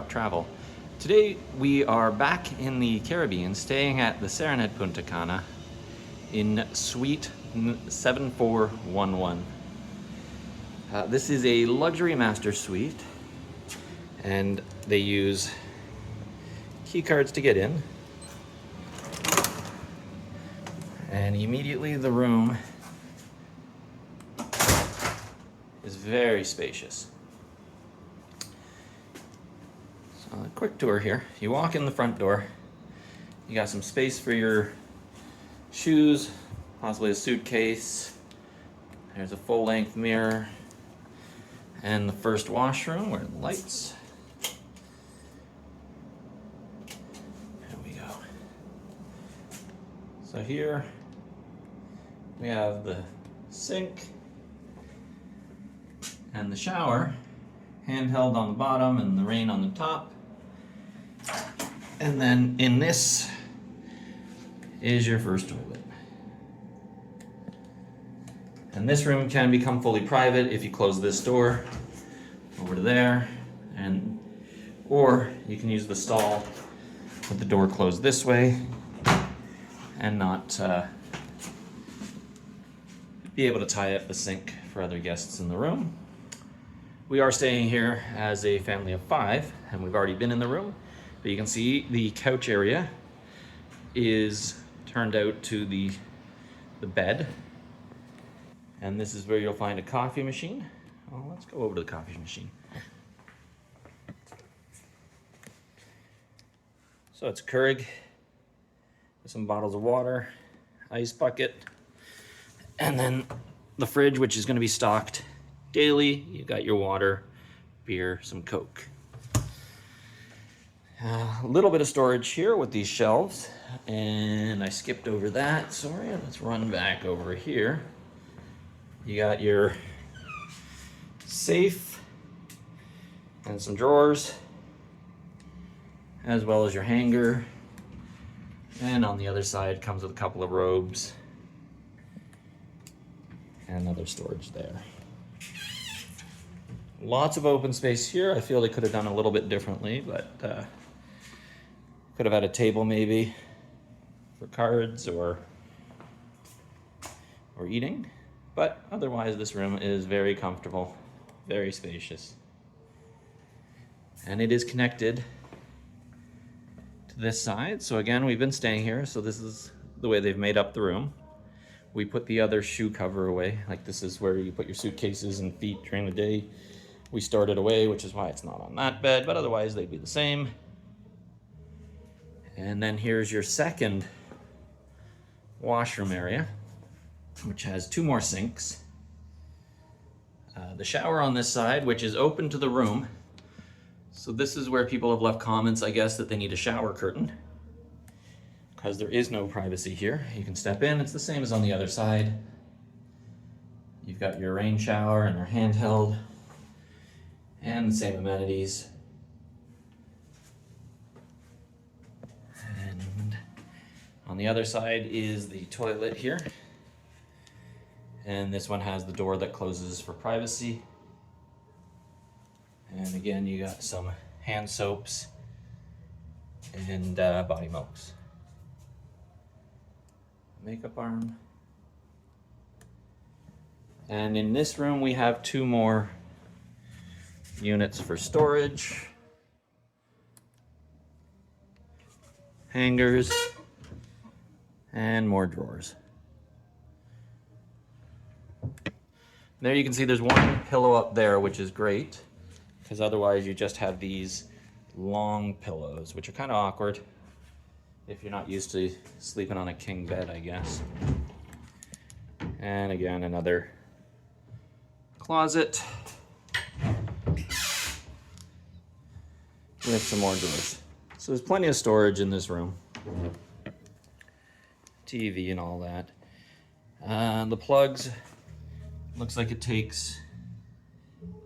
Travel. Today we are back in the Caribbean, staying at the Serenade Punta Cana in Suite 7411. This is a luxury master suite, and they use key cards to get in. And immediately the room is very spacious. A quick tour here. You walk in the front door, you got some space for your shoes, possibly a suitcase. There's a full-length mirror and the first washroom where the lights. There we go. So here we have the sink and the shower, handheld on the bottom and the rain on the top. And then in this is your first toilet. And this room can become fully private if you close this door over to there, or you can use the stall with the door closed this way and not be able to tie up the sink for other guests in the room. We are staying here as a family of 5, and we've already been in the room. But you can see the couch area is turned out to the bed. And this is where you'll find a coffee machine. Well, let's go over to the coffee machine. So it's a Keurig with some bottles of water, ice bucket, and then the fridge, which is going to be stocked daily. You got your water, beer, some Coke. A little bit of storage here with these shelves, and I skipped over that. Sorry, let's run back over here. You got your safe and some drawers, as well as your hanger. And on the other side comes with a couple of robes and other storage there. Lots of open space here. I feel they could have done a little bit differently, but could have had a table maybe for cards or eating. But otherwise this room is very comfortable, very spacious. And it is connected to this side. So again, we've been staying here, so this is the way they've made up the room. We put the other shoe cover away. Like, this is where you put your suitcases and feet during the day. We stored it away, which is why it's not on that bed, but otherwise they'd be the same. And then here's your second washroom area, which has 2 more sinks. The shower on this side, which is open to the room. So this is where people have left comments, I guess, that they need a shower curtain, because there is no privacy here. You can step in, it's the same as on the other side. You've got your rain shower and your handheld, and the same amenities. And on the other side is the toilet here. And this one has the door that closes for privacy. And again, you got some hand soaps and body milks. Makeup arm. And in this room, we have 2 more units for storage, hangers, and more drawers. There you can see there's 1 pillow up there, which is great, because otherwise you just have these long pillows, which are kind of awkward if you're not used to sleeping on a king bed, I guess. And again, another closet with some more drawers. So there's plenty of storage in this room. TV and all that. The plugs, looks like it takes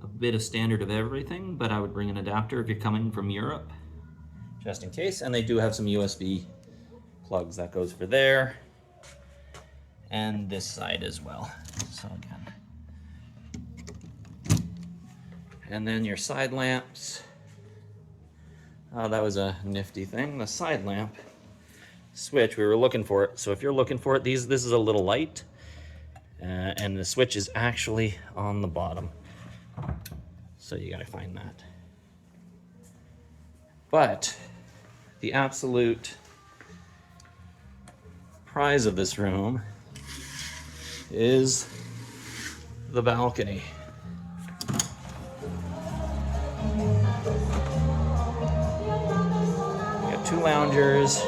a bit of standard of everything, but I would bring an adapter if you're coming from Europe, just in case. And they do have some USB plugs that goes for there. and this side as well. So again. And then your side lamps. Oh, that was a nifty thing. The side lamp switch, we were looking for it. So if you're looking for it, this is a little light, and the switch is actually on the bottom. So you gotta find that. But the absolute prize of this room is the balcony. We got 2 loungers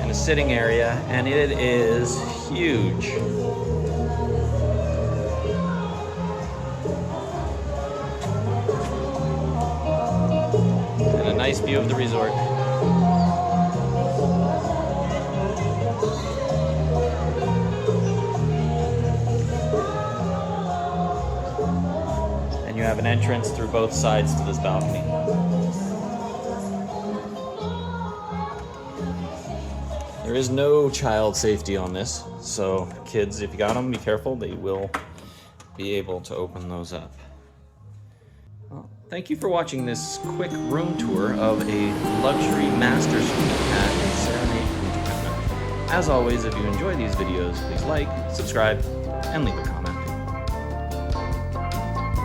and a sitting area, and it is huge. And a nice view of the resort. And you have an entrance through both sides to this balcony. There is no child safety on this, so kids, if you got them, be careful. They will be able to open those up. Well, thank you for watching this quick room tour of a luxury master suite at Serenade Punta Cana. As always, if you enjoy these videos, please like, subscribe, and leave a comment.